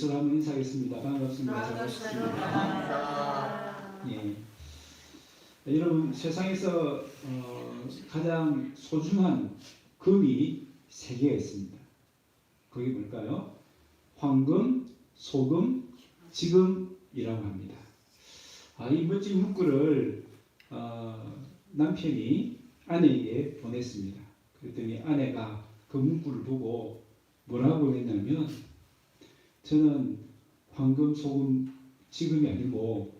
한번 인사하겠습니다. 반갑습니다. 반갑습니다. 예. 여러분, 세상에서 가장 소중한 금이 세 개가 있습니다. 그게 뭘까요? 황금, 소금, 지금이라고 합니다. 이 멋진 문구를 남편이 아내에게 보냈습니다. 그랬더니 아내가 그 문구를 보고 뭐라고 했냐면, 저는 황금, 소금, 지금이 아니고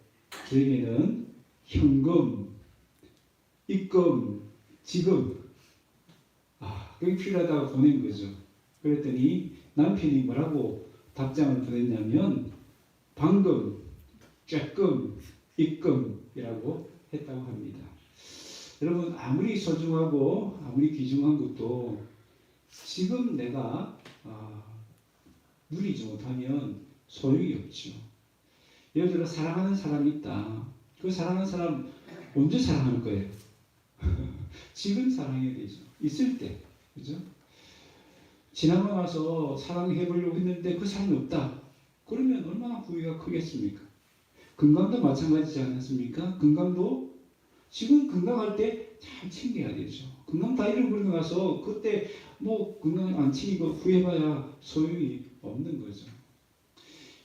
저에게는 현금, 입금, 지금 그게 필요하다고 보낸 거죠. 그랬더니 남편이 뭐라고 답장을 보냈냐면 방금, 쬐끔, 입금이라고 했다고 합니다. 여러분, 아무리 소중하고 아무리 귀중한 것도 지금 내가 누리지 못하면 소용이 없죠. 예를 들어 사랑하는 사람이 있다. 그 사랑하는 사람 언제 사랑할 거예요? 지금 사랑해야 되죠. 있을 때. 그죠? 지나고 나서 사랑해 보려고 했는데 그 사람이 없다. 그러면 얼마나 후회가 크겠습니까? 건강도 마찬가지지 않았습니까? 건강도 지금 건강할 때 잘 챙겨야 되죠. 건강 다 잃어버리고 나서 그때 건강 안 챙기고 후회해봐야 소용이 없는 거죠.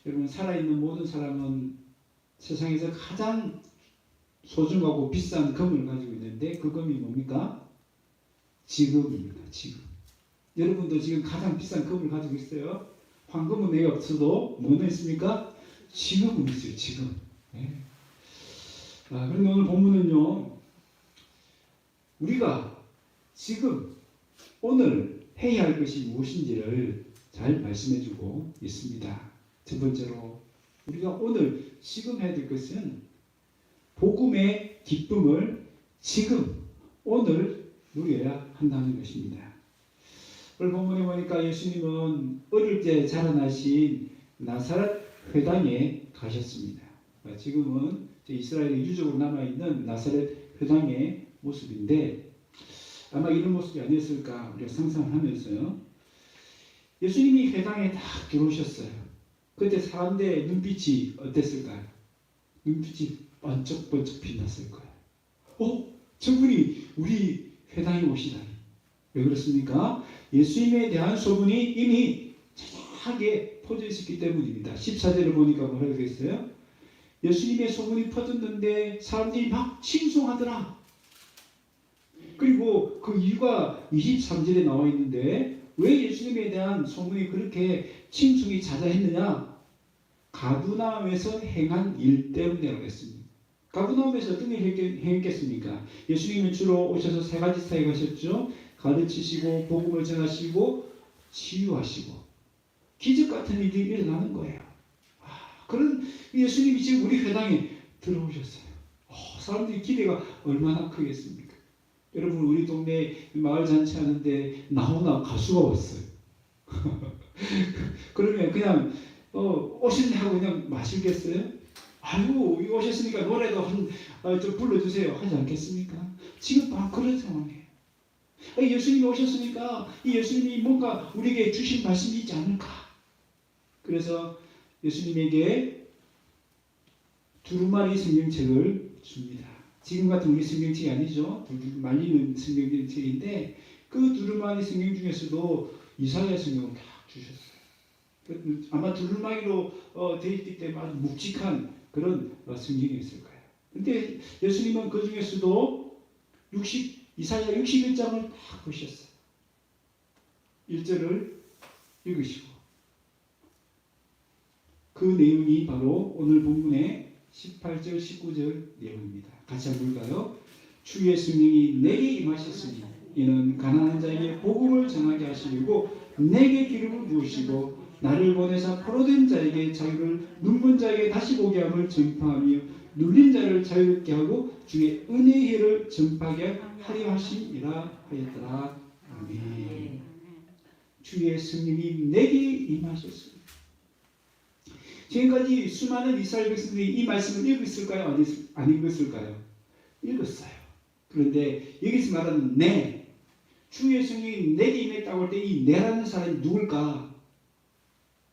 여러분, 살아있는 모든 사람은 세상에서 가장 소중하고 비싼 금을 가지고 있는데 그 금이 뭡니까? 지금입니다. 지금. 여러분도 지금 가장 비싼 금을 가지고 있어요. 황금은 내가 없어도 뭐는 있습니까? 지금은 있어요. 지금. 네. 그런데 오늘 본문은요, 우리가 지금 오늘 해야 할 것이 무엇인지를 잘 말씀해주고 있습니다. 첫 번째로 우리가 오늘 지금 해야 될 것은 복음의 기쁨을 지금 오늘 누려야 한다는 것입니다. 오늘 본문에 보니까 예수님은 어릴 때 자라나신 나사렛 회당에 가셨습니다. 지금은 이스라엘에 유적으로 남아있는 나사렛 회당의 모습인데 아마 이런 모습이 아니었을까 우리가 상상을 하면서요. 예수님이 회당에 딱 들어오셨어요. 그때 사람들의 눈빛이 어땠을까요? 눈빛이 번쩍번쩍 빛났을 거예요. 저분이 우리 회당에 오시다니. 왜 그렇습니까? 예수님에 대한 소문이 이미 자자하게 퍼져 있었기 때문입니다. 14절을 보니까 뭐라고 되어 있어요? 예수님의 소문이 퍼졌는데 사람들이 막 칭송하더라. 그리고 그 이유가 23절에 나와 있는데 왜 예수님에 대한 소문이 그렇게 칭송이 자자했느냐? 가브나움에서 행한 일 때문이라고 했습니다. 가브나움에서 어떤 일을 행했겠습니까? 예수님은 주로 오셔서 세 가지 사역하셨죠. 가르치시고 복음을 전하시고 치유하시고 기적 같은 일이 일어나는 거예요. 그런 예수님이 지금 우리 회당에 들어오셨어요. 사람들이 기대가 얼마나 크겠습니까? 여러분, 우리 동네 마을 잔치 하는데 나훈아 가수가 왔어요. 그러면 그냥 오신네 하고 그냥 마시겠어요? 아유, 오셨으니까 노래도 좀 불러주세요 하지 않겠습니까? 지금 바로 그런 상황이에요. 예수님이 오셨으니까 이 예수님이 뭔가 우리에게 주신 말씀이 있지 않을까? 그래서 예수님에게 두루마리 성경책을 줍니다. 지금 같은 우리 성경책이 아니죠. 말리는 성경책인데 그 두루마리 성경 중에서도 이사야 성경을 딱 주셨어요. 아마 두루마리로 되어 있기 때문에 아주 묵직한 그런 성경이었을 거예요. 그런데 예수님은 그 중에서도 이사야 61장을 딱 보셨어요. 1절을 읽으시고 그 내용이 바로 오늘 본문의 18절, 19절 내용입니다. 같이 한번 볼까요? 주의 성령이 내게 임하셨으니 이는 가난한 자에게 복음을 전하게 하시려고 내게 기름을 부으시고 나를 보내사 포로된 자에게 자유를, 눈먼 자에게 다시 보게 함을 전파하며 눌린 자를 자유롭게 하고 주의 은혜의 해를 전파하게 하려 하심이라 하였더라. 아멘. 주의 성령이 내게 임하셨으니. 지금까지 수많은 이스라엘 백성들이 이 말씀을 읽었을까요? 안 읽었을까요? 읽었어요. 그런데 여기서 말하는 주의 성령이 내게 임했다고 할 때 이 내라는 사람이 누굴까?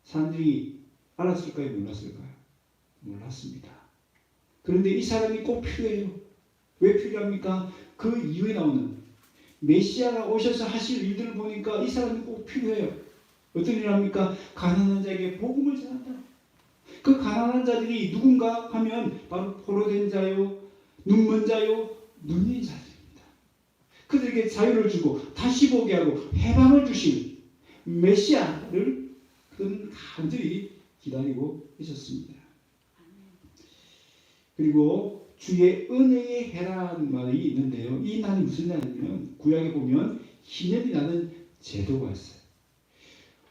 사람들이 알았을까요? 몰랐을까요? 몰랐습니다. 그런데 이 사람이 꼭 필요해요. 왜 필요합니까? 그 이후에 나오는 메시아가 오셔서 하실 일들을 보니까 이 사람이 꼭 필요해요. 어떤 일을 합니까? 가난한 자에게 복음을 전한다. 그 가난한 자들이 누군가 하면 바로 포로된 자요, 눈먼 자요, 눈인 자들입니다. 그들에게 자유를 주고 다시 보게 하고 해방을 주실 메시아를 그는 간절히 기다리고 있었습니다. 그리고 주의 은혜의 해라는 말이 있는데요. 이 날이 무슨 날이냐면 구약에 보면 희년이라는 제도가 있어요.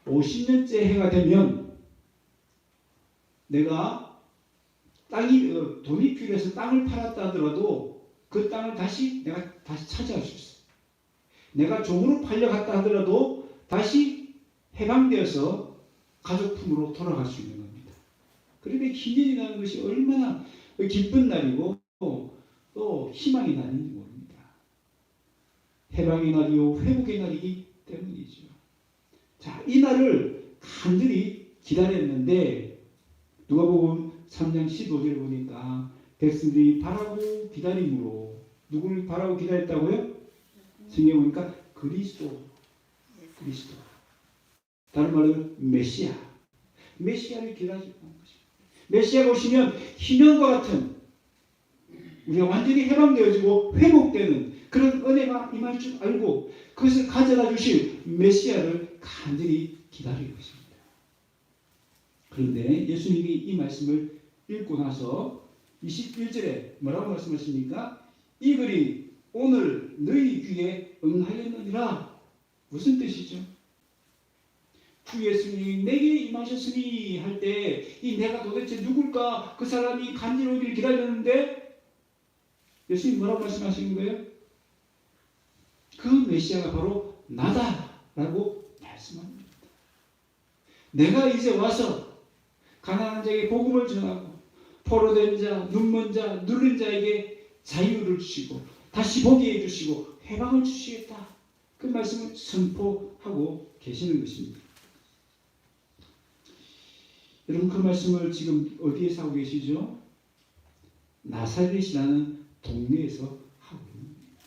50년째 해가 되면 내가 돈이 필요해서 땅을 팔았다 하더라도 그 땅을 내가 다시 차지할 수 있어요. 내가 종으로 팔려갔다 하더라도 다시 해방되어서 가족품으로 돌아갈 수 있는 겁니다. 그런데 희년이라는 것이 얼마나 기쁜 날이고 또 희망의 날인지 모릅니다. 해방의 날이요 회복의 날이기 때문이죠. 자, 이 날을 간절히 기다렸는데 누가복음 3장 15절 보니까 백성들이 바라고 기다림으로 누구를 바라고 기다렸다고요? 성경에 보니까 그리스도. 다른 말로 메시아를 기다리고 있는 것입니다. 메시아가 오시면 희년과 같은 우리가 완전히 해방되어지고 회복되는 그런 은혜가 임할 줄 알고 그것을 가져다 주실 메시아를 간절히 기다리고 있습니다. 그런데 예수님이 이 말씀을 읽고 나서 21절에 뭐라고 말씀하십니까? 이 글이 오늘 너희 귀에 응하였느니라. 무슨 뜻이죠? 주 예수님이 내게 임하셨으니 할 때 이 내가 도대체 누굴까? 그 사람이 간절히 오기를 기다렸는데 예수님 뭐라고 말씀하시는 거예요? 그 메시아가 바로 나다라고 말씀합니다. 내가 이제 와서 가난한 자에게 복음을 전하고 포로된 자, 눈먼 자, 눌린 자에게 자유를 주시고 다시 보게 해주시고 해방을 주시겠다. 그 말씀을 선포하고 계시는 것입니다. 여러분 그 말씀을 지금 어디에서 하고 계시죠? 나사렛이라는 동네에서 하고 있는 겁니다.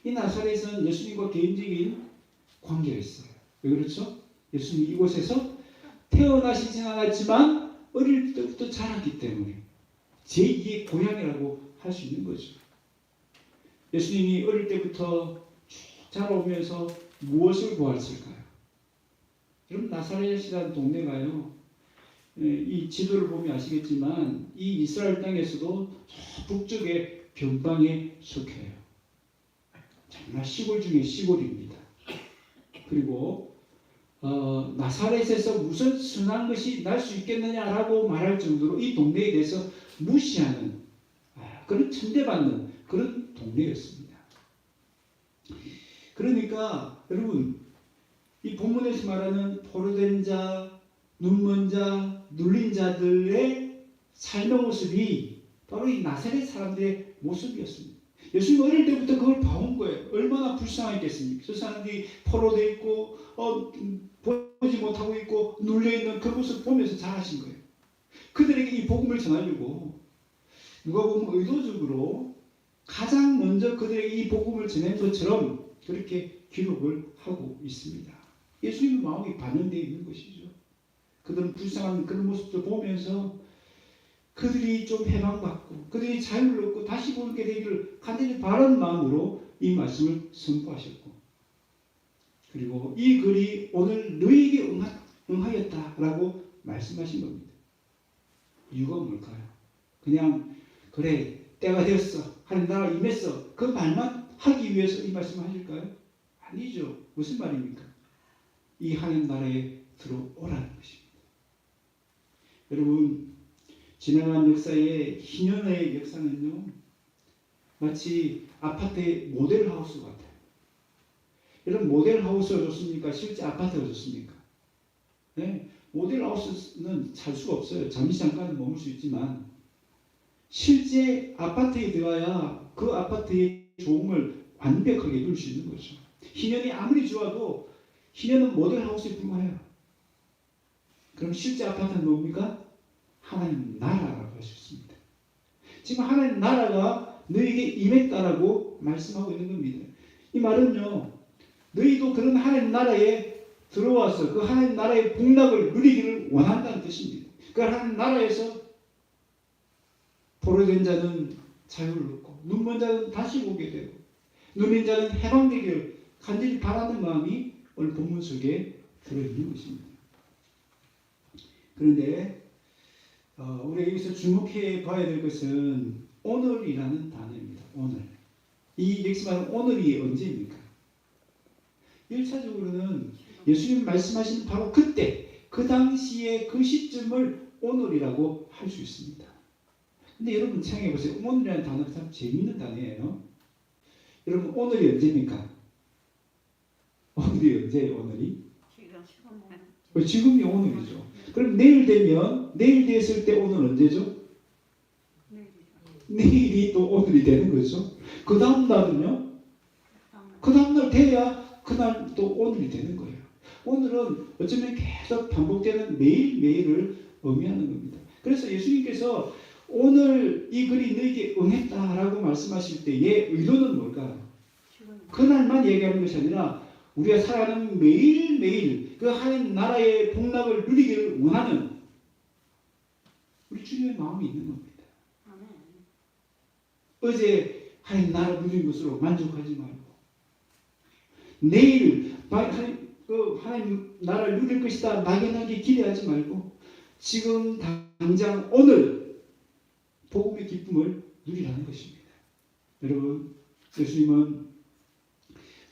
이 나사렛은 예수님과 개인적인 관계가 있어요. 왜 그렇죠? 예수님이 이곳에서 태어나시진 않았지만 어릴 때부터 자랐기 때문에 제2의 고향이라고 할 수 있는 거죠. 예수님이 어릴 때부터 쭉 자라오면서 무엇을 보았을까요? 여러분 나사렛이라는 동네가요. 이 지도를 보면 아시겠지만 이 이스라엘 땅에서도 저 북쪽의 변방에 속해요. 정말 시골 중에 시골입니다. 그리고 나사렛에서 무슨 순한 것이 날 수 있겠느냐라고 말할 정도로 이 동네에 대해서 무시하는 그런 천대받는 그런 동네였습니다. 그러니까 여러분 이 본문에서 말하는 포로된 자, 눈먼 자, 눌린 자들의 삶의 모습이 바로 이 나사렛 사람들의 모습이었습니다. 예수님 어릴 때부터 그걸 봐온 거예요. 얼마나 불쌍했겠습니까? 저 사람들이 포로되어 있고 보지 못하고 있고 눌려있는 그 모습 보면서 자라신 거예요. 그들에게 이 복음을 전하려고 누가 보면 의도적으로 가장 먼저 그들에게 이 복음을 전한 것처럼 그렇게 기록을 하고 있습니다. 예수님의 마음이 반영되어 있는 것이죠. 그들은 불쌍한 그런 모습을 보면서 그들이 좀 해방받고 그들이 자유를 얻고 다시 보게 되기를 간절히 바라는 마음으로 이 말씀을 선포하셨고 그리고 이 글이 오늘 너희에게 응하였다라고 말씀하신 겁니다. 이유가 뭘까요? 그냥 그래 때가 되었어 하는 나라 임했어 그 말만 하기 위해서 이 말씀을 하실까요? 아니죠. 무슨 말입니까? 이 하는 나라에 들어오라는 것입니다. 여러분 지나간 역사의 희년의 역사는요 마치 아파트의 모델하우스 같아요. 여러분 모델하우스가 좋습니까? 실제 아파트가 좋습니까? 네, 모델하우스는 살 수가 없어요. 잠시 잠깐 머물 수 있지만 실제 아파트에 들어가야 그 아파트의 조음을 완벽하게 누릴 수 있는 거죠. 희년이 아무리 좋아도 희년은 모델하우스에 불과해요. 그럼 실제 아파트는 뭡니까? 하나님 나라라고 할 수 있습니다. 지금 하나님 나라가 너에게 임했다라고 말씀하고 있는 겁니다. 이 말은요, 너희도 그런 하나님 나라에 들어와서 그 하나님 나라의 복락을 누리기를 원한다는 뜻입니다. 그 하나님 나라에서 포로된 자는 자유를 얻고 눈먼 자는 다시 보게 되고 누린 자는 해방되기를 간절히 바라는 마음이 오늘 본문 속에 들어있는 것입니다. 그런데 우리가 여기서 주목해 봐야 될 것은 오늘이라는 단어입니다. 오늘. 이 여기서 말하는 오늘이 언제입니까? 1차적으로는 예수님 말씀하신 바로 그때, 그 당시에 그 시점을 오늘이라고 할 수 있습니다. 근데 여러분 생각해 보세요. 오늘이라는 단어가 참 재미있는 단어예요. 여러분 오늘이 언제입니까? 오늘이 언제예요? 오늘이? 지금이 오늘이죠. 그럼 내일 되면 내일 됐을 때 오늘 언제죠? 내일이 또 오늘이 되는 거죠. 그 다음 날은요? 그 다음 날 돼야 그날 또 오늘이 되는 거예요. 오늘은 어쩌면 계속 반복되는 매일매일을 의미하는 겁니다. 그래서 예수님께서 오늘 이 글이 너에게 응했다라고 말씀하실 때의 의도는 뭘까? 그날만 얘기하는 것이 아니라 우리가 살아가는 매일매일 그 하나님 나라의 복락을 누리기를 원하는 우리 주님의 마음이 있는 겁니다. 어제 하나님 나라 누린 것으로 만족하지 말고 내일 하나님 나라를 누릴 것이다 막연하게 기대하지 말고 지금 당장 오늘 복음의 기쁨을 누리라는 것입니다. 여러분, 예수님은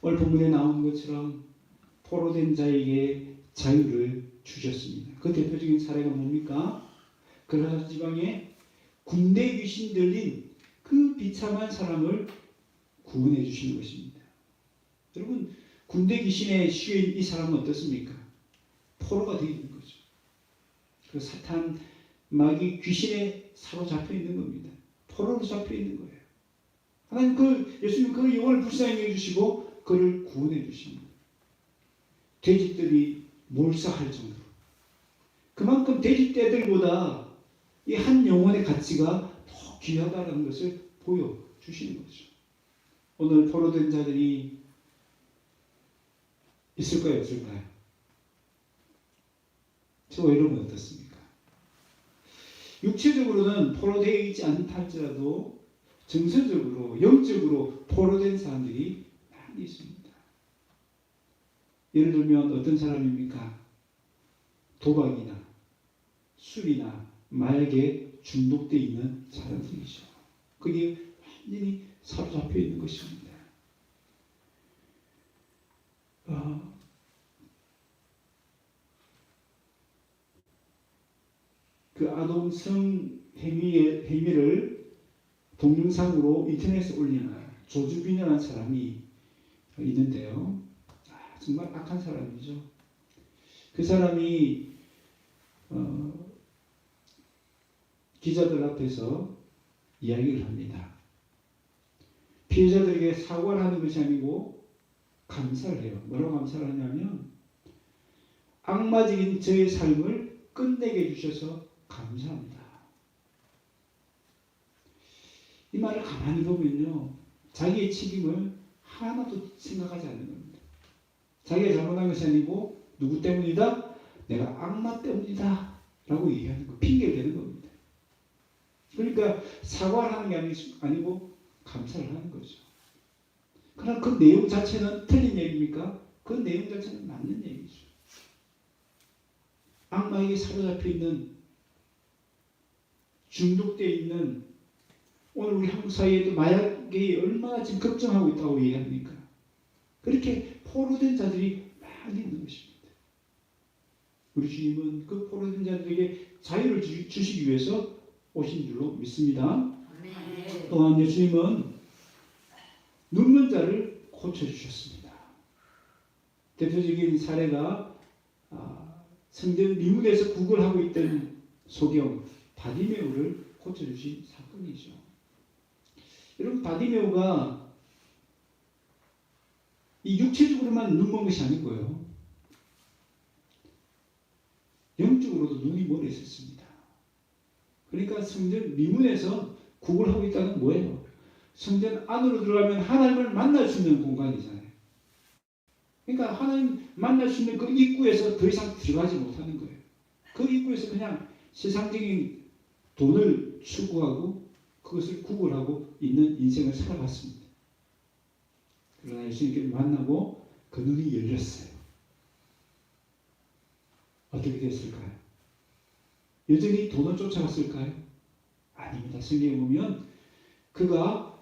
오늘 본문에 나온 것처럼 포로된 자에게 자유를 주셨습니다. 그 대표적인 사례가 뭡니까? 그라사 지방에 군대 귀신 들린 그 비참한 사람을 구원해 주시는 것입니다. 여러분, 군대 귀신에 씌인 이 사람은 어떻습니까? 포로가 되어 있는 거죠. 그 사탄, 마귀, 귀신에 사로잡혀 있는 겁니다. 포로로 잡혀 있는 거예요. 하나님 예수님 그 영혼을 불쌍히 여겨주시고 그를 구원해 주십니다. 돼지들이 몰사할 정도로. 그만큼 돼지떼들보다 이 한 영혼의 가치가 더 귀하다는 것을 보여주시는 거죠. 오늘 포로된 자들이 있을까요? 없을까요? 저와 여러분 어떻습니까? 육체적으로는 포로되어 있지 않다 할지라도 정서적으로, 영적으로 포로된 사람들이 많이 있습니다. 예를 들면 어떤 사람입니까? 도박이나 술이나 마약에 중독되어 있는 사람들이죠. 그게 완전히 사로잡혀 있는 것입니다. 그 아동성 행위를 동영상으로 인터넷에 올리는 조주빈이라는 사람이 있는데요. 정말 악한 사람이죠. 그 사람이 기자들 앞에서 이야기를 합니다. 피해자들에게 사과를 하는 것이 아니고 감사를 해요. 뭐라고 감사를 하냐면 악마적인 저의 삶을 끝내게 해주셔서 감사합니다. 이 말을 가만히 보면요. 자기의 책임을 하나도 생각하지 않는 겁니다. 자기가 잘못한 것이 아니고 누구 때문이다? 내가 악마 때문이다 라고 얘기하는 거, 핑계를 대는 겁니다. 그러니까 사과를 하는 게 아니고 감사를 하는 거죠. 그러나 그 내용 자체는 틀린 얘기입니까? 그 내용 자체는 맞는 얘기죠. 악마에게 사로잡혀 있는, 중독되어 있는, 오늘 우리 한국 사회에도 마약이 얼마나 지금 급증하고 있다고 얘기합니까? 그렇게 포로된 자들이 많이 있는 것입니다. 우리 주님은 그 포로된 자들에게 자유를 주시기 위해서 오신 줄로 믿습니다. 네. 또한 예수님은 눕는 자를 고쳐주셨습니다. 대표적인 사례가 성전 미문에서 구걸하고 있던 소경 바디메오를 고쳐주신 사건이죠. 여러분, 바디메오가 이 육체적으로만 눈먼 것이 아니고요. 영적으로도 눈이 멀어 있었습니다. 그러니까 성전 미문에서 국을 하고 있다는 뭐예요? 성전 안으로 들어가면 하나님을 만날 수 있는 공간이잖아요. 그러니까 하나님 만날 수 있는 그 입구에서 더 이상 들어가지 못하는 거예요. 그 입구에서 그냥 세상적인 돈을 추구하고 그것을 구걸하고 있는 인생을 살아갔습니다. 그러나 예수님께 만나고 그 눈이 열렸어요. 어떻게 됐을까요? 여전히 돈을 쫓아갔을까요? 아닙니다. 성경에 보면 그가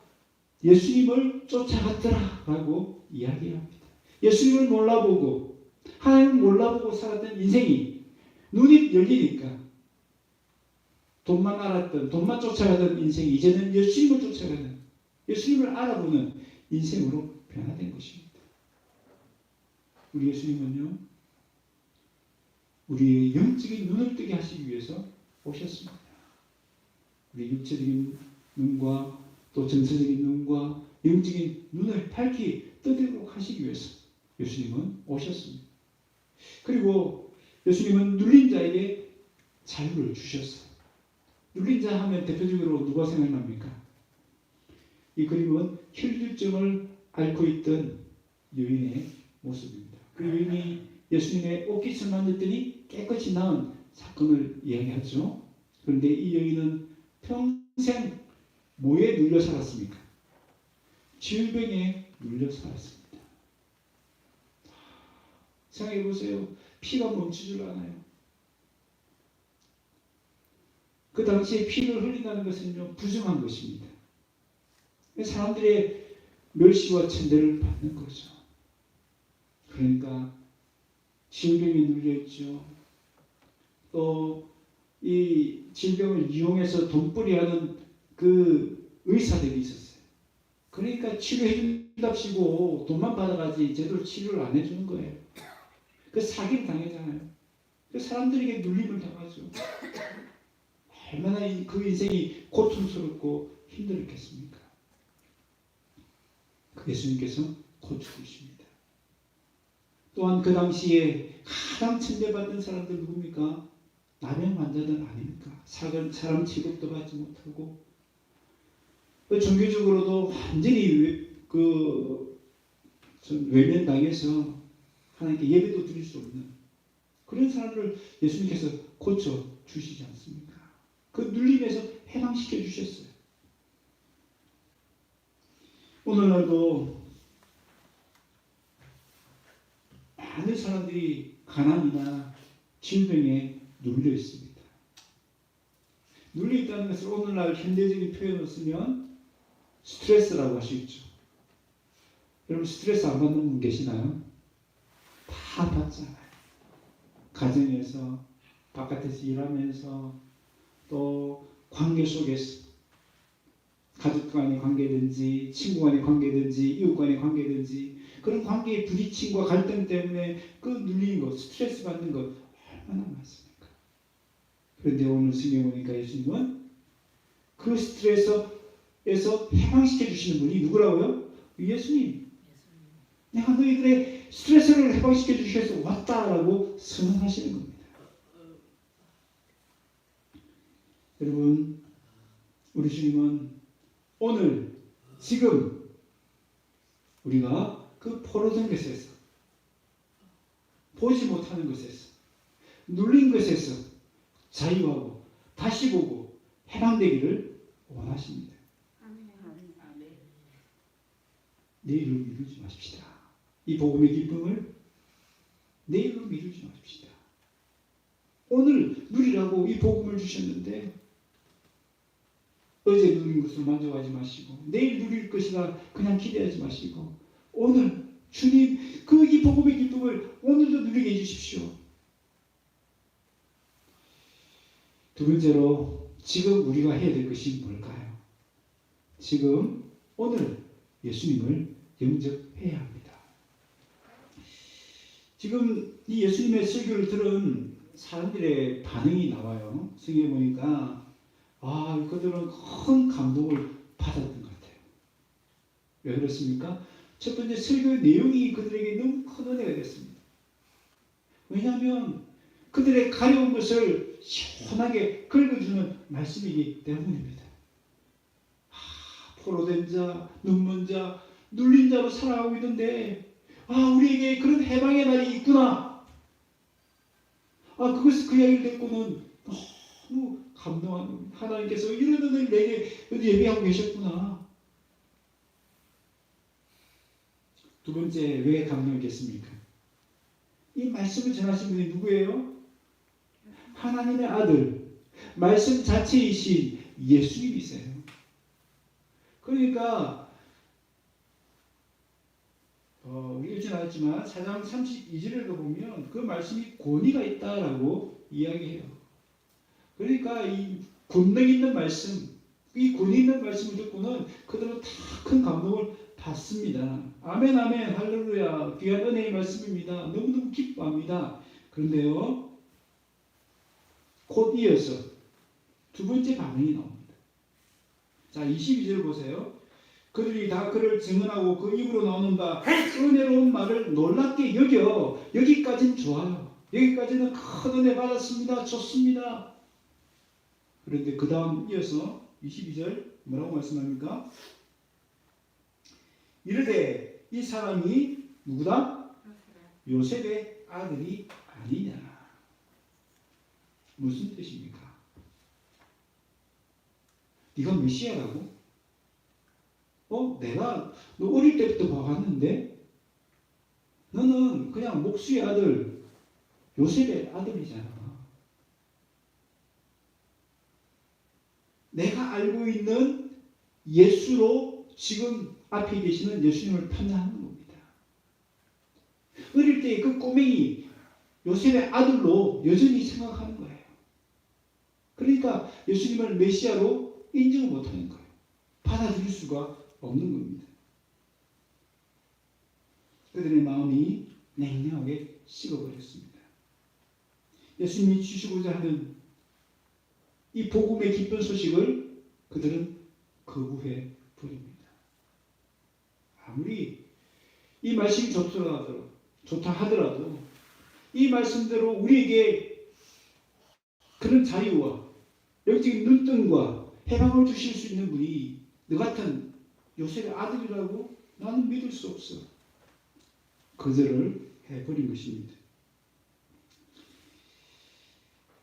예수님을 쫓아갔더라라고 이야기합니다. 예수님을 몰라보고 하나님을 몰라보고 살았던 인생이 눈이 열리니까 돈만 알았던, 돈만 쫓아가던 인생이 이제는 예수님을 쫓아가는, 예수님을 알아보는 인생으로 변화된 것입니다. 우리 예수님은요, 우리의 영적인 눈을 뜨게 하시기 위해서 오셨습니다. 우리 육체적인 눈과 또 정서적인 눈과 영적인 눈을 밝히 뜨도록 하시기 위해서 예수님은 오셨습니다. 그리고 예수님은 눌린 자에게 자유를 주셨어요. 눌린 자 하면 대표적으로 누가 생각납니까? 이 그림은 혈류증을 앓고 있던 여인의 모습입니다. 그 여인이 예수님의 옷깃을 만졌더니 깨끗이 나은 사건을 이야기하죠. 그런데 이 여인은 평생 뭐에 눌려 살았습니까? 질병에 눌려 살았습니다. 생각해 보세요. 피가 멈추질 않아요. 그 당시에 피를 흘린다는 것은 부정한 것입니다. 사람들의 멸시와 천대를 받는 거죠. 그러니까 질병에 눌려있죠. 또 이 질병을 이용해서 돈벌이하는 그 의사들이 있었어요. 그러니까 치료해 준답시고 돈만 받아가지 제대로 치료를 안 해주는 거예요. 그 사기를 당하잖아요. 그 사람들에게 눌림을 당하죠. 얼마나 그 인생이 고통스럽고 힘들었겠습니까? 예수님께서 고쳐주십니다. 또한 그 당시에 가장 천대받는 사람들 누굽니까? 남의 환자들 아닙니까? 사람 취급도 받지 못하고 종교적으로도 완전히 외면당해서 하나님께 예배도 드릴 수 없는 그런 사람을 예수님께서 고쳐 주시지 않습니까? 그 눌림에서 해방시켜 주셨어요. 오늘날도 많은 사람들이 가난이나 질병에 눌려 있습니다. 눌려 있다는 것을 오늘날 현대적인 표현을 쓰면 스트레스라고 할 수 있죠. 여러분 스트레스 안 받는 분 계시나요? 다 받잖아요. 가정에서, 바깥에서 일하면서, 또 관계 속에서 가족 간의 관계든지 친구 간의 관계든지 이웃 간의 관계든지 그런 관계의 부딪힘과 갈등 때문에 그 눌리는 것, 스트레스 받는 것 얼마나 많습니까? 그런데 오늘 성경에 보니까 예수님은 그 스트레스에서 해방시켜 주시는 분이 누구라고요? 예수님. 내가 너희들의 스트레스를 해방시켜 주시기 위해서 왔다라고 선언하시는 겁니다. 여러분, 우리 주님은 오늘 지금 우리가 그 포로된 것에서 보지 못하는 것에서 눌린 것에서 자유하고 다시 보고 해방되기를 원하십니다. 내일을 미루지 마십시다. 이 복음의 기쁨을 내일로 미루지 마십시다. 오늘 누리라고 이 복음을 주셨는데 어제 누린 것을 만족하지 마시고 내일 누릴 것이라 그냥 기대하지 마시고 오늘 주님 그 이 복음의 기쁨을 오늘도 누리게 해주십시오. 두 번째로 지금 우리가 해야 될 것이 뭘까요? 지금 오늘 예수님을 영접해야 합니다. 지금 이 예수님의 설교를 들은 사람들의 반응이 나와요. 성경에 보니까 그들은 큰 감동을 받았던 것 같아요. 왜 그렇습니까? 첫 번째 설교의 내용이 그들에게 너무 큰 은혜가 됐습니다. 왜냐하면 그들의 가려운 것을 시원하게 긁어주는 말씀이기 때문입니다. 포로된 자, 눈먼 자, 눌린 자로 살아가고 있는데 우리에게 그런 해방의 날이 있구나. 그것을 그 이야기를 듣고는 너무 감동하는, 하나님께서 이런 은혜를 내게 예비하고 계셨구나. 두 번째, 왜 감동했겠습니까? 이 말씀을 전하신 분이 누구예요? 하나님의 아들, 말씀 자체이신 예수님이세요. 그러니까 우리 읽지 않았지만 4장 32절을 보면 그 말씀이 권위가 있다라고 이야기해요. 그러니까 이 권능 있는 말씀, 이 권위 있는 말씀을 듣고는 그들은 다 큰 감동을 받습니다. 아멘, 아멘, 할렐루야. 귀한 은혜의 말씀입니다. 너무너무 기뻐합니다. 그런데요, 곧 이어서 두 번째 반응이 나옵니다. 자, 22절 보세요. 그들이 다 그를 증언하고 그 입으로 나오는 바 은혜로운 말을 놀랍게 여겨. 여기까지는 좋아요. 여기까지는 큰 은혜 받았습니다. 좋습니다. 그런데 그 다음 이어서 22절 뭐라고 말씀합니까? 이르되 이 사람이 누구다? 요셉의 아들이 아니냐. 무슨 뜻입니까? 네가 메시아라고? 내가 너 어릴 때부터 봐왔는데 너는 그냥 목수의 아들, 요셉의 아들이잖아. 내가 알고 있는 예수로 지금 앞에 계시는 예수님을 판단하는 겁니다. 어릴 때 그 꼬맹이 요셉의 아들로 여전히 생각하는 거예요. 그러니까 예수님을 메시아로 인정을 못하는 거예요. 받아들일 수가 없는 겁니다. 그들의 마음이 냉랭하게 식어버렸습니다. 예수님이 주시고자 하는 이 복음의 기쁜 소식을 그들은 거부해 버립니다. 아무리 이 말씀이 좋다 하더라도 이 말씀대로 우리에게 그런 자유와 영적인 눈뜬과 해방을 주실 수 있는 분이 너 같은 요셉의 아들이라고 나는 믿을 수 없어. 거절을 해버린 것입니다.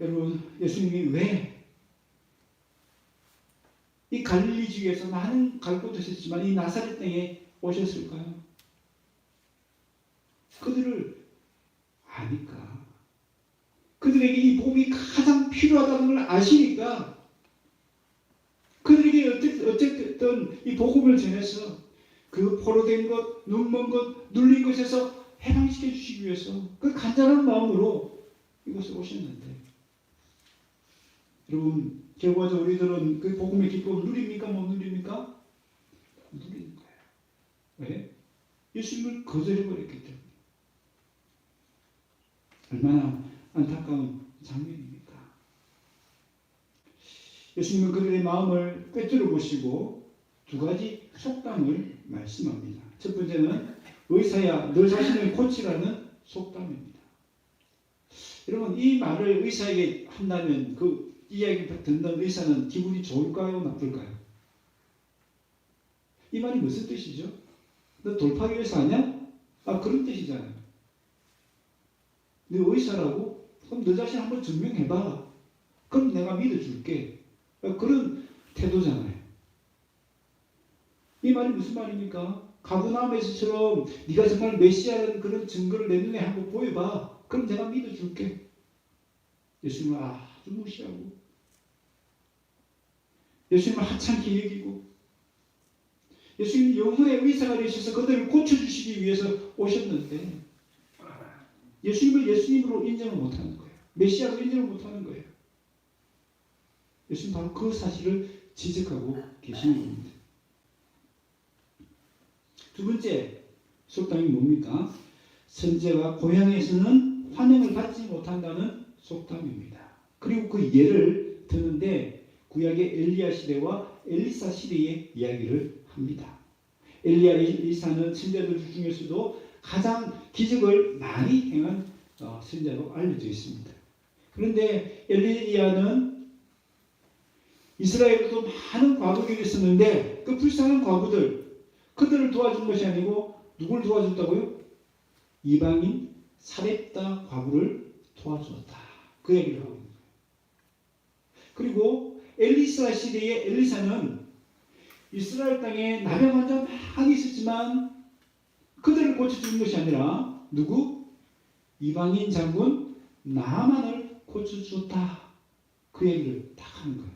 여러분, 예수님이 왜 이 갈릴리 지역에서 많은 갈 곳도 있었지만 이 나사렛 땅에 오셨을까요? 그들을 아니까. 그들에게 이 복음이 가장 필요하다는 걸 아시니까 그들에게 어쨌든 이 복음을 전해서 그 포로된 것, 눈먼 것, 눌린 것에서 해방시켜 주시기 위해서 그 간절한 마음으로 이곳에 오셨는데 여러분, 결과적으로 우리들은 그 복음의 기쁨을 누립니까? 못 누립니까? 누리는 거예요. 왜? 예수님을 거절해버렸기 때문에. 얼마나 안타까운 장면입니까? 예수님은 그들의 마음을 꿰뚫어 보시고 두 가지 속담을 말씀합니다. 첫 번째는 의사야 너 자신을 고치라는 속담입니다. 여러분, 이 말을 의사에게 한다면 그 이야기를 듣는 의사는 기분이 좋을까요? 나쁠까요? 이 말이 무슨 뜻이죠? 너 돌파기 의사 아니야? 그런 뜻이잖아요. 너 의사라고? 그럼 너 자신 한번 증명해봐. 그럼 내가 믿어줄게. 그런 태도잖아요. 이 말이 무슨 말입니까? 가브나움에서처럼 네가 정말 메시아라는 그런 증거를 내 눈에 한번 보여봐. 그럼 내가 믿어줄게. 예수님은 아주 무시하고 예수님을 하찮게 여기고 예수님이 영혼의 의사가 되셔서 그들을 고쳐주시기 위해서 오셨는데 예수님을 예수님으로 인정을 못하는 거예요. 메시아로 인정을 못하는 거예요. 예수님 바로 그 사실을 지적하고 계시는 겁니다. 두 번째 속담이 뭡니까? 선지자가 고향에서는 환영을 받지 못한다는 속담입니다. 그리고 그 예를 드는데 구약의 엘리야 시대와 엘리사 시대의 이야기를 합니다. 엘리야 엘리사는 선지자들 중에서도 가장 기적을 많이 행한 선지자로 알려져 있습니다. 그런데 엘리야는 이스라엘에도 많은 과부들이 있었는데 그 불쌍한 과부들, 그들을 도와준 것이 아니고 누굴 도와줬다고요? 이방인 사렙다 과부를 도와주었다. 그 얘기를 하고 있는 거예요. 그리고 엘리사 시대의 엘리사는 이스라엘 땅에 나병 환자 많이 있었지만 그들을 고쳐주는 것이 아니라 누구? 이방인 장군 나만을 고쳐주었다. 그 얘기를 딱 하는 거예요.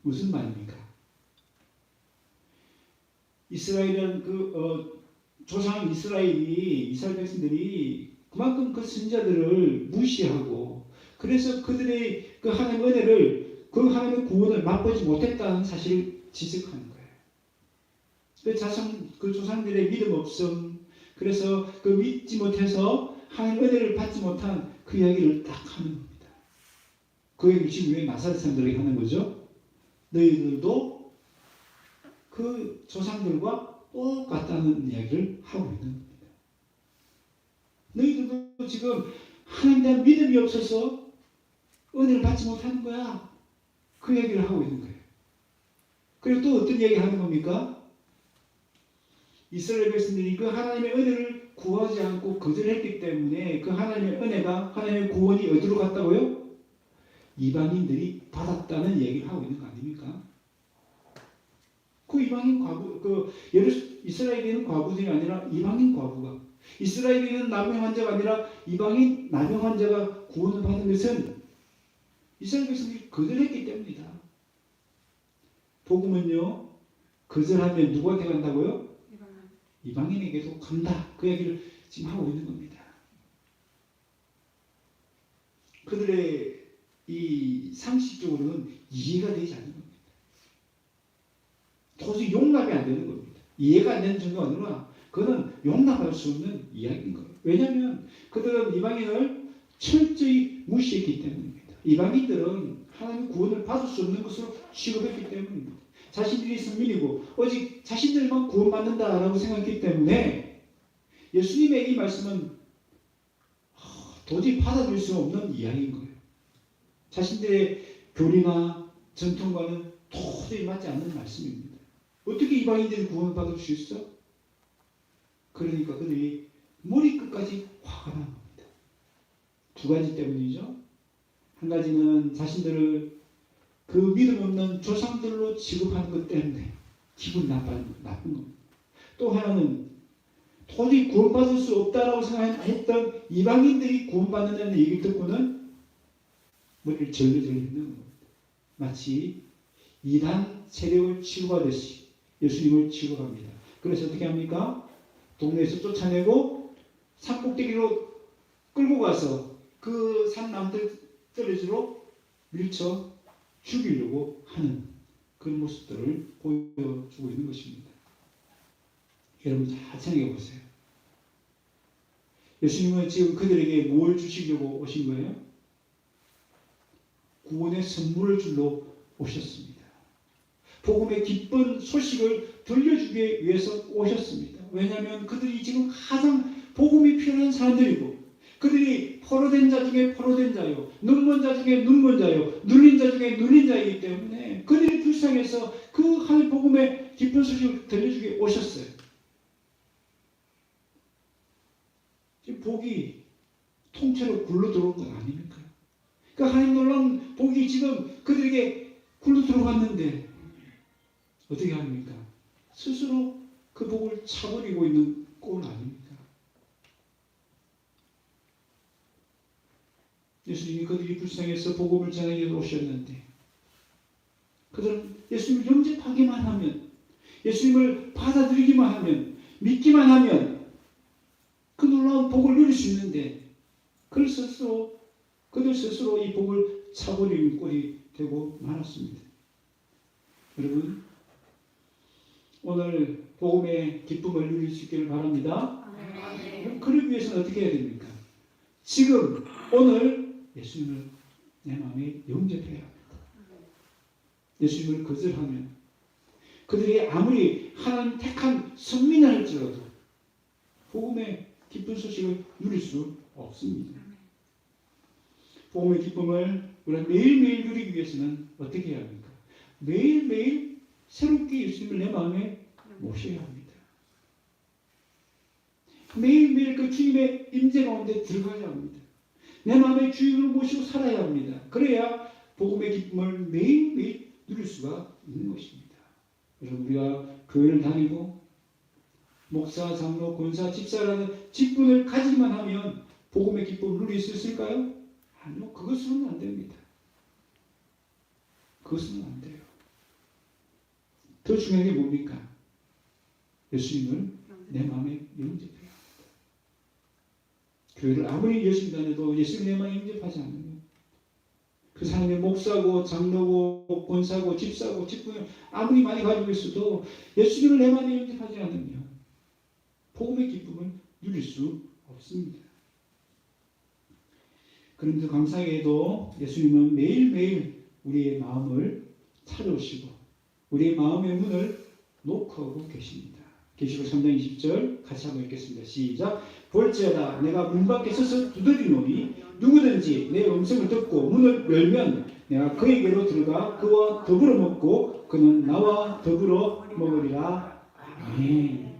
무슨 말입니까? 이스라엘은 조상 이스라엘 백성들이 그만큼 그 선자들을 무시하고 그래서 그들의 그 하나님의 은혜를 그 하나님의 구원을 맛보지 못했다는 사실을 지적하는 거예요. 그 조상들의 믿음 없음, 그래서 그 믿지 못해서 하나님의 은혜를 받지 못한 그 이야기를 딱 하는 겁니다. 그 얘기를 지금 왜 나사렛 사람들에게 하는 거죠? 너희들도 그 조상들과 똑같다는 이야기를 하고 있는 겁니다. 너희들도 지금 하나님에 대한 믿음이 없어서 은혜를 받지 못하는 거야. 그 얘기를 하고 있는 거예요. 그리고 또 어떤 얘기를 하는 겁니까? 이스라엘 백성들이 그 하나님의 은혜를 구하지 않고 거절했기 때문에 그 하나님의 은혜가, 하나님의 구원이 어디로 갔다고요? 이방인들이 받았다는 얘기를 하고 있는 거 아닙니까? 그 이방인 과부, 이스라엘에는 과부들이 아니라 이방인 과부가, 이스라엘에는 나병 환자가 아니라 이방인 나병 환자가 구원을 받은 것은 이스라엘 백성들이 거절했기 때문이다. 복음은요, 거절하면 누구한테 간다고요? 이방인에게도 간다. 그 얘기를 지금 하고 있는 겁니다. 그들의 이 상식적으로는 이해가 되지 않는 겁니다. 도저히 용납이 안 되는 겁니다. 이해가 안 되는 정도가 아니라 그거는 용납할 수 없는 이야기인 거예요. 왜냐하면 그들은 이방인을 철저히 무시했기 때문입니다. 이방인들은 하나님의 구원을 받을 수 없는 것으로 취급했기 때문입니다. 자신들이 선민이고 오직 자신들만 구원받는다라고 생각했기 때문에 예수님의 이 말씀은 도저히 받아들일 수 없는 이야기인 거예요. 자신들의 교리나 전통과는 도저히 맞지 않는 말씀입니다. 어떻게 이방인들이 구원을 받을 수 있어? 그러니까 그들이 머리끝까지 화가 난 겁니다. 두 가지 때문이죠. 한 가지는 자신들을 그 믿음 없는 조상들로 취급하는 것 때문에 기분 나쁜 겁니다. 또 하나는 도저히 구원받을 수 없다라고 생각했던 이방인들이 구원받는다는 얘기를 듣고는 머리를 절레절레 흔드는 겁니다. 마치 이단 세력을 취급하듯이 예수님을 취급합니다. 그래서 어떻게 합니까? 동네에서 쫓아내고 산꼭대기로 끌고 가서 그 산 남떨어지로 밀쳐 죽이려고 하는 그런 모습들을 보여주고 있는 것입니다. 여러분 잘 생각해 보세요. 예수님은 지금 그들에게 뭘 주시려고 오신 거예요? 구원의 선물을 주러 오셨습니다. 복음의 기쁜 소식을 들려주기 위해서 오셨습니다. 왜냐하면 그들이 지금 가장 복음이 필요한 사람들이고 그들이 포로된 자 중에 포로된 자요, 눈먼 자 중에 눈먼 자요, 눌린 자 중에 눌린 자이기 때문에 그들이 불쌍해서 그 하나님 복음의 기쁜 소식을 들려주기 오셨어요. 지금 복이 통째로 굴러 들어온 건 아닙니까? 그 하나님 놀라운 복이 지금 그들에게 굴러 들어갔는데 어떻게 합니까? 스스로 그 복을 차버리고 있는 꼴 아닙니까? 예수님이 그들이 불쌍해서 복음을 전하기 위해 오셨는데 그들은 예수님을 영접하기만 하면, 예수님을 받아들이기만 하면, 믿기만 하면 그 놀라운 복을 누릴 수 있는데 그들 스스로 이 복을 차버리는 꼴이 되고 말았습니다. 여러분 오늘 복음의 기쁨을 누릴 수 있기를 바랍니다. 그러기 위해서는 어떻게 해야 됩니까? 지금 오늘 예수님을 내 마음에 영접해야 합니다. 예수님을 거절하면 그들이 아무리 하나님 택한 선민을 할지라도 복음의 기쁜 소식을 누릴 수 없습니다. 복음의 기쁨을 우리가 매일매일 누리기 위해서는 어떻게 해야 합니까? 매일매일 새롭게 예수님을 내 마음에 모셔야 합니다. 매일매일 그 주님의 임재 가운데 들어가야 합니다. 내 마음의 주인을 모시고 살아야 합니다. 그래야 복음의 기쁨을 매일매일 누릴 수가 있는 것입니다. 여러분, 우리가 교회를 다니고 목사, 장로, 권사, 집사라는 직분을 가지기만 하면 복음의 기쁨을 누릴 수 있을까요? 아니요. 그것은 안 됩니다. 그것은 안 돼요. 더 중요한 게 뭡니까? 예수님을 내 마음에 영접해야 합니다. 교회를 아무리 열심히 다녀도 예수님 내 마음에 영접하지 않으면 그 사람의 목사고 장로고 권사고 집사고 직분을 아무리 많이 가지고 있어도 예수님을 내 마음에 영접하지 않으면 복음의 기쁨을 누릴 수 없습니다. 그런데 감사하게도 예수님은 매일매일 우리의 마음을 찾아오시고 우리의 마음의 문을 노크하고 계십니다. 계시록 3장 20절 같이 한번 읽겠습니다. 시작. 볼지어다 내가 문 밖에 서서 두드리노니 누구든지 내 음성을 듣고 문을 열면 내가 그에게로 들어가 그와 더불어 먹고 그는 나와 더불어 먹으리라. 아멘.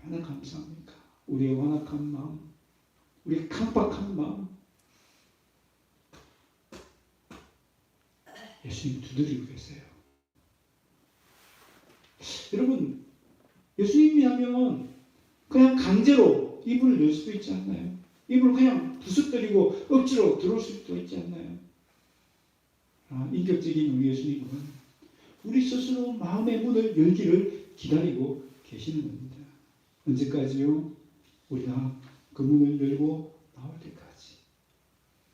얼마나 감사합니까? 우리의 완악한 마음, 우리의 강박한 마음 예수님 두드리고 계세요. 여러분, 예수님이 하면 그냥 강제로 이불을 열 수도 있지 않나요? 이불을 그냥 부숫거리고 억지로 들어올 수도 있지 않나요? 인격적인 우리 예수님은 우리 스스로 마음의 문을 열기를 기다리고 계시는 겁니다. 언제까지요? 우리가 그 문을 열고 나올 때까지.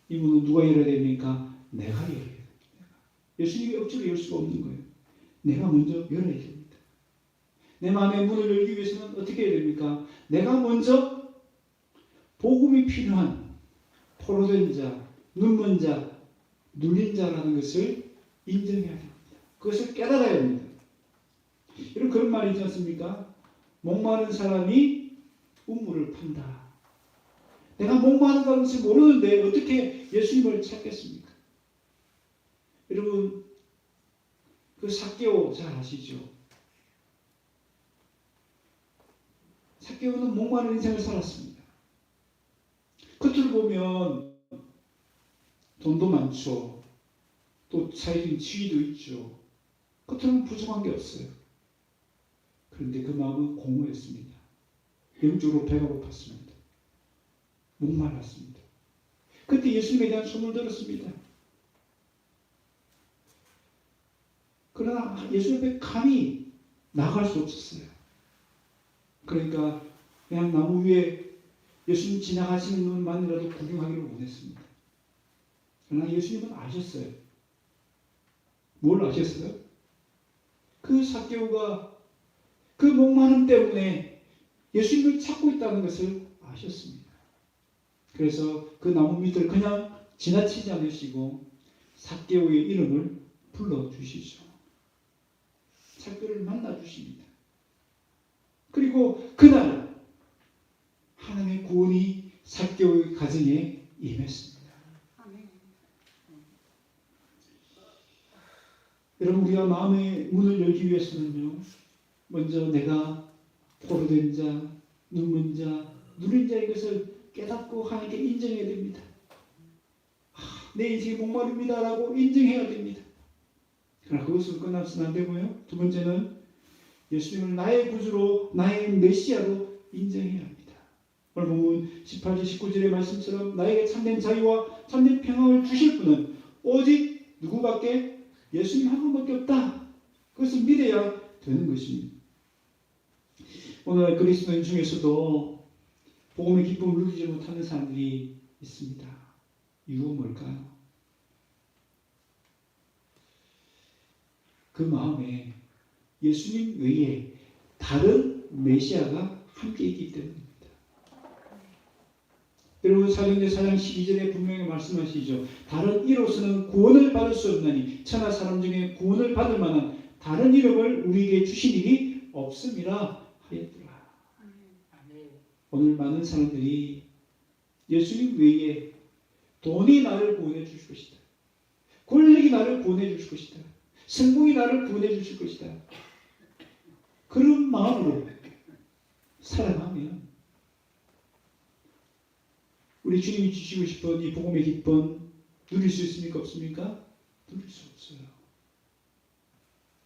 이 문은 누가 열어야 됩니까? 내가 열어야 됩니다. 예수님이 억지로 열 수가 없는 거예요. 내가 먼저 열어야 됩니다. 내 마음의 문을 열기 위해서는 어떻게 해야 됩니까? 내가 먼저 복음이 필요한 포로된 자, 눈먼 자, 눌린 자라는 것을 인정해야 됩니다. 그것을 깨달아야 합니다. 여러분, 그런 말이 있지 않습니까? 목마른 사람이 우물을 판다. 내가 목마르다는 것을 모르는데 어떻게 예수님을 찾겠습니까? 여러분, 그 삭개오 잘 아시죠? 삭개오는 목마른 인생을 살았습니다. 겉으로 보면 돈도 많죠. 또 사회적인 지위도 있죠. 겉으로는 부족한 게 없어요. 그런데 그 마음은 공허했습니다. 영적으로 배가 고팠습니다. 목말랐습니다. 그때 예수님에 대한 소문을 들었습니다. 그러나 예수 앞에 감히 나갈 수 없었어요. 그러니까 그냥 나무 위에 예수님 지나가시는 것만이라도 구경하기를 원했습니다. 그러나 예수님은 아셨어요. 뭘 아셨어요? 그 삭개오가 그 목마름 때문에 예수님을 찾고 있다는 것을 아셨습니다. 그래서 그 나무 밑을 그냥 지나치지 않으시고 삭개오의 이름을 불러주시죠. 삭개오를 만나주십니다. 그리고 그날 하나님의 구원이 삭개오의 가정에 임했습니다. 여러분, 우리가 마음의 문을 열기 위해서는요, 먼저 내가 포로된 자, 눈먼 자, 누린 자의 것을 깨닫고 하나님께 인정해야 됩니다. 내 인생이 목마릅니다라고 인정해야 됩니다. 그러나 그것으로 끝나서는 안 되고요. 두 번째는 예수님을 나의 구주로, 나의 메시아로 인정해야 합니다. 오늘 보면 18절, 19절의 말씀처럼 나에게 참된 자유와 참된 평안을 주실 분은 오직 누구밖에? 예수님 한 분밖에 없다. 그것을 믿어야 되는 것입니다. 오늘 그리스도인 중에서도 복음의 기쁨을 누리지 못하는 사람들이 있습니다. 이유가 뭘까요? 그 마음에 예수님 외에 다른 메시아가 함께 있기 때문입니다. 여러분, 사도행전 4장 12절에 분명히 말씀하시죠. 다른 이로서는 구원을 받을 수 없나니 천하 사람 중에 구원을 받을 만한 다른 이름을 우리에게 주신 일이 없음이라 하였더라. 오늘 많은 사람들이 예수님 외에 돈이 나를 구원해 주실 것이다. 권력이 나를 구원해 주실 것이다. 성공이 나를 구원해 주실 것이다. 그런 마음으로 살아가면 우리 주님이 주시고 싶은 이 복음의 기쁨 누릴 수 있습니까? 없습니까? 누릴 수 없어요.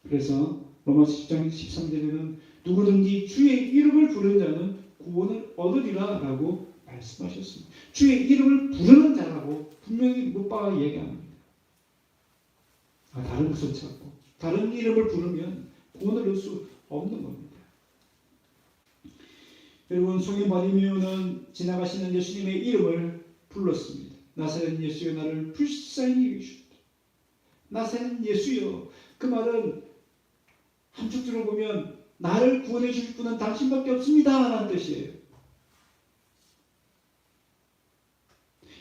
그래서 로마서 10장 13절에는 누구든지 주의 이름을 부르는 자는 구원을 얻으리라 라고 말씀하셨습니다. 주의 이름을 부르는 자라고 분명히 못 박아 얘기합니다. 다른 것을 찾고 다른 이름을 부르면 구원을 얻을 수 없는 겁니다. 여러분, 소위 바디메오는 지나가시는 예수님의 이름을 불렀습니다. 나사렛 예수여 나를 불쌍히 여기시옵소서. 나사렛 예수여, 그 말은 한쪽 들어보면 나를 구원해 주실 분은 당신밖에 없습니다 라는 뜻이에요.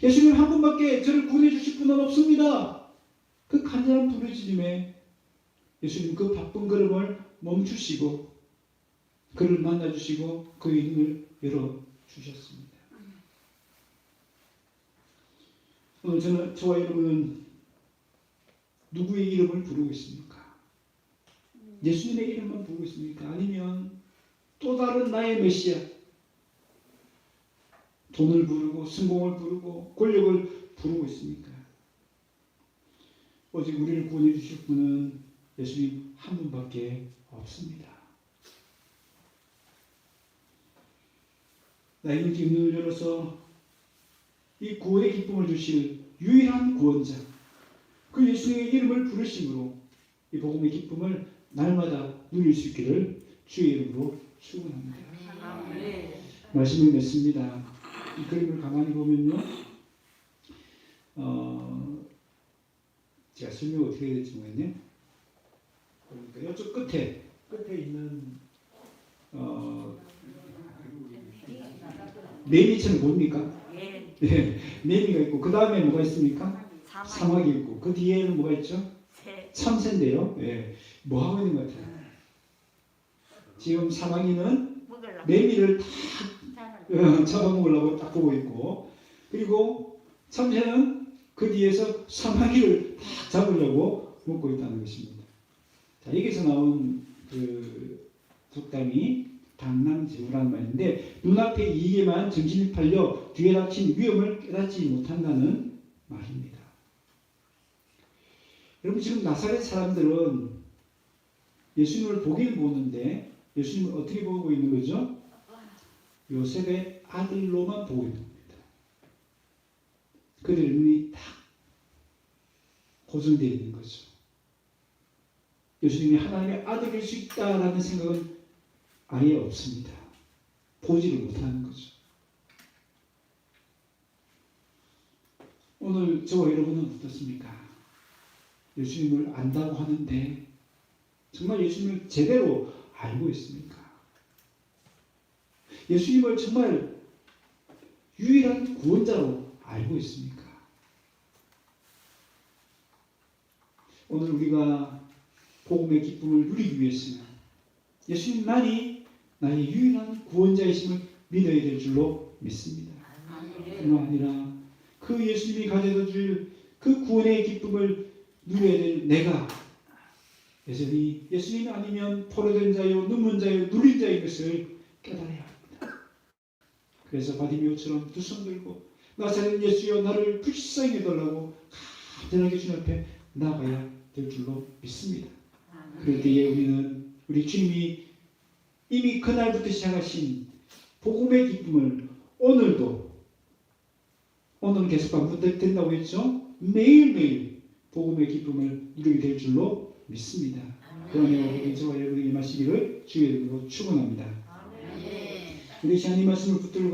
예수님 한 분밖에 저를 구원해 주실 분은 없습니다. 그 간절한 부르짖음에 예수님 그 바쁜 걸음을 멈추시고 그를 만나주시고 그의 눈을 열어주셨습니다. 오늘 저와 여러분은 누구의 이름을 부르고 있습니까? 예수님의 이름만 부르고 있습니까? 아니면 또 다른 나의 메시아, 돈을 부르고 성공을 부르고 권력을 부르고 있습니까? 오직 우리를 구원해 주실 분은 예수님 한 분밖에 없습니다. 나의 눈을 열어서 이 구원의 기쁨을 주실 유일한 구원자, 그 예수님의 이름을 부르심으로 이 복음의 기쁨을 날마다 누릴 수 있기를 주의 이름으로 축원합니다. 말씀을 맺습니다. 이 그림을 가만히 보면요, 제가 설명 어떻게 해야 될지 모르겠네요. 그러니까 이쪽 끝에 있는 매미처럼 뭡니까? 네, 매미가 있고 그 다음에 뭐가 있습니까? 사막이 있고 그 뒤에는 뭐가 있죠? 참새인데요. 네, 뭐 하고 있는 것 같아요? 지금 사막이는 매미를 다 잡아먹으려고 딱 보고 있고, 그리고 참새는 그 뒤에서 사마귀를 다 잡으려고 먹고 있다는 것입니다. 자, 여기서 나온 그 속담이 당랑지우라는 말인데, 눈앞에 이익에만 정신이 팔려 뒤에 닥친 위험을 깨닫지 못한다는 말입니다. 여러분, 지금 나사렛 사람들은 예수님을 보긴 보는데 예수님을 어떻게 보고 있는 거죠? 요셉의 아들로만 보고 있는 겁니다. 그들의 눈이 딱 고정되어 있는 거죠. 예수님이 하나님의 아들일 수 있다라는 생각은 아예 없습니다. 보지를 못하는 거죠. 오늘 저와 여러분은 어떻습니까? 예수님을 안다고 하는데 정말 예수님을 제대로 알고 있습니까? 예수님을 정말 유일한 구원자로 알고 있습니까? 오늘 우리가 복음의 기쁨을 누리기 위해서는 예수님만이 나의 유일한 구원자이심을 믿어야 될 줄로 믿습니다. 뿐만 아니라 그 예수님이 가져다 줄 그 구원의 기쁨을 누려야 될 내가 여전히 예수님이 아니면 포로된 자요, 눈먼 자요, 눌린 자인 것을 깨달아야 합니다. 그래서 바디메오처럼 두 손 들고 나사렛 예수여 나를 불쌍히 여달라고 간절하게 주님 앞에 나가야 될 줄로 믿습니다. 그럴 때에 우리 주님이 이미 그날부터 시작하신 복음의 기쁨을 오늘은 계속 반복된다고 했죠? 매일매일 복음의 기쁨을 누리게 될 줄로 믿습니다. 그러니 저와 여러분이 임하시기를 주의 이름으로 축원합니다. 우리 시간 이 말씀을 붙들고